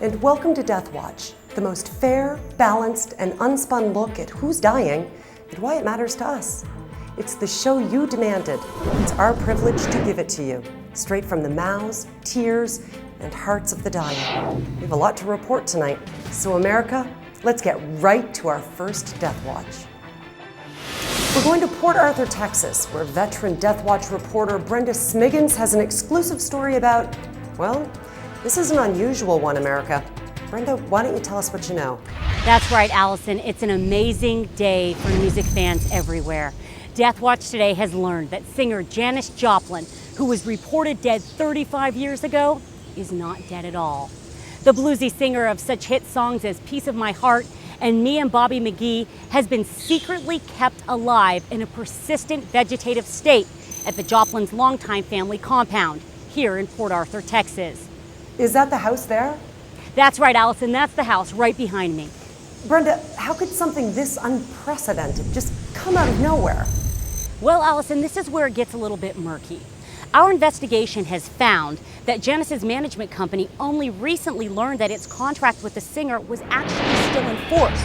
and welcome to Death Watch, the most fair, balanced, and unspun look at who's dying and why it matters to us. It's the show you demanded. It's our privilege to give it to you, straight from the mouths, tears, and hearts of the dying. We have a lot to report tonight, so America, let's get right to our first Death Watch. We're going to Port Arthur, Texas, where veteran Death Watch reporter Brenda Smiggins has an exclusive story about, well, this is an unusual one, America. Brenda, why don't you tell us what you know? That's right, Allison. It's an amazing day for music fans everywhere. Death Watch today has learned that singer Janis Joplin, who was reported dead 35 years ago, is not dead at all. The bluesy singer of such hit songs as Piece of My Heart and Me and Bobby McGee has been secretly kept alive in a persistent vegetative state at the Joplin's longtime family compound here in Port Arthur, Texas. Is that the house there? That's right, Allison. That's the house right behind me. Brenda, how could something this unprecedented just come out of nowhere? Well, Allison, this is where it gets a little bit murky. Our investigation has found that Janis's management company only recently learned that its contract with the singer was actually still in force.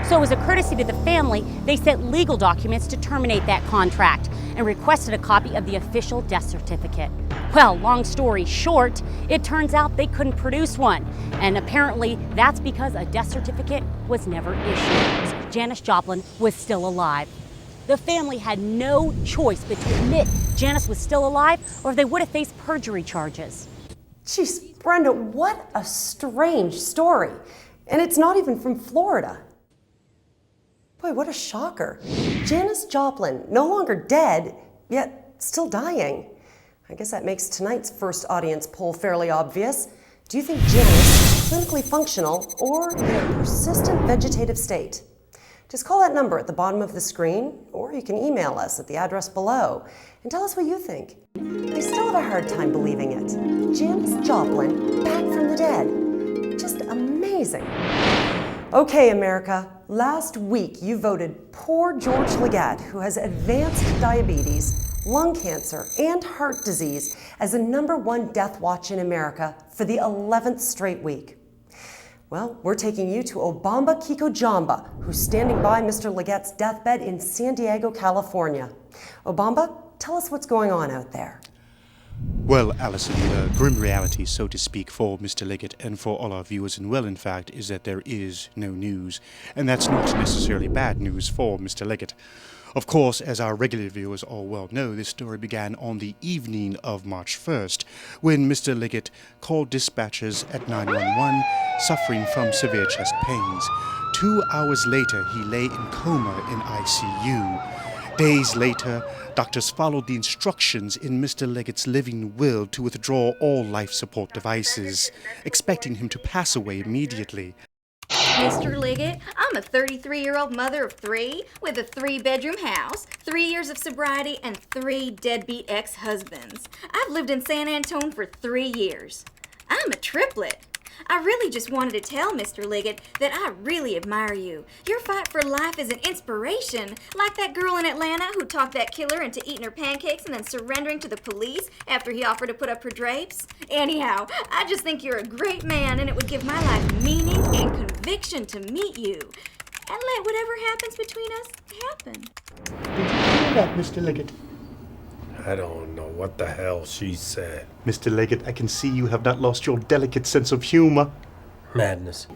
So as a courtesy to the family, they sent legal documents to terminate that contract and requested a copy of the official death certificate. Well, long story short, it turns out they couldn't produce one. And apparently that's because a death certificate was never issued. Janis Joplin was still alive. The family had no choice but to admit Janis was still alive or they would have faced perjury charges. Jeez, Brenda, what a strange story. And it's not even from Florida. Boy, what a shocker. Janis Joplin, no longer dead, yet still dying. I guess that makes tonight's first audience poll fairly obvious. Do you think Janis is clinically functional or in a persistent vegetative state? Just call that number at the bottom of the screen, or you can email us at the address below and tell us what you think. I still have a hard time believing it. Janis Joplin, back from the dead. Just amazing. Okay, America, last week you voted poor George Leggett, who has advanced diabetes, lung cancer, and heart disease, as the #1 death watch in America for the 11th straight week. Well, we're taking you to Obamba Kiko Jamba, who's standing by Mr. Leggett's deathbed in San Diego, California. Obamba, tell us what's going on out there. Well, Allison, the grim reality, so to speak, for Mr. Leggett and for all our viewers, and well, in fact, is that there is no news. And that's not necessarily bad news for Mr. Leggett. Of course, as our regular viewers all well know, this story began on the evening of March 1st, when Mr. Leggett called dispatchers at 911, suffering from severe chest pains. 2 hours later, he lay in coma in ICU. Days later, doctors followed the instructions in Mr. Leggett's living will to withdraw all life support devices, expecting him to pass away immediately. Mr. Leggett, I'm a 33-year-old mother of 3 with a 3-bedroom house, 3 years of sobriety, and 3 deadbeat ex-husbands. I've lived in San Antone for 3 years. I'm a triplet. I really just wanted to tell Mr. Leggett that I really admire you. Your fight for life is an inspiration, like that girl in Atlanta who talked that killer into eating her pancakes and then surrendering to the police after he offered to put up her drapes. Anyhow, I just think you're a great man, and it would give my life meaning and conviction to meet you. And let whatever happens between us happen. Did you hear that, Mr. Leggett? I don't know what the hell she said. Mr. Leggett, I can see you have not lost your delicate sense of humor. Madness.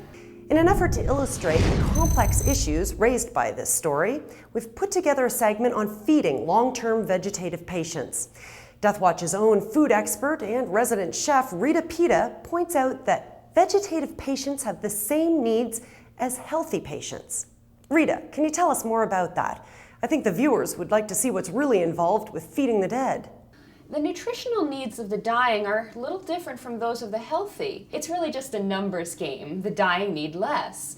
In an effort to illustrate the complex issues raised by this story, we've put together a segment on feeding long-term vegetative patients. Death Watch's own food expert and resident chef Rita Pita points out that vegetative patients have the same needs as healthy patients. Rita, can you tell us more about that? I think the viewers would like to see what's really involved with feeding the dead. The nutritional needs of the dying are a little different from those of the healthy. It's really just a numbers game. The dying need less.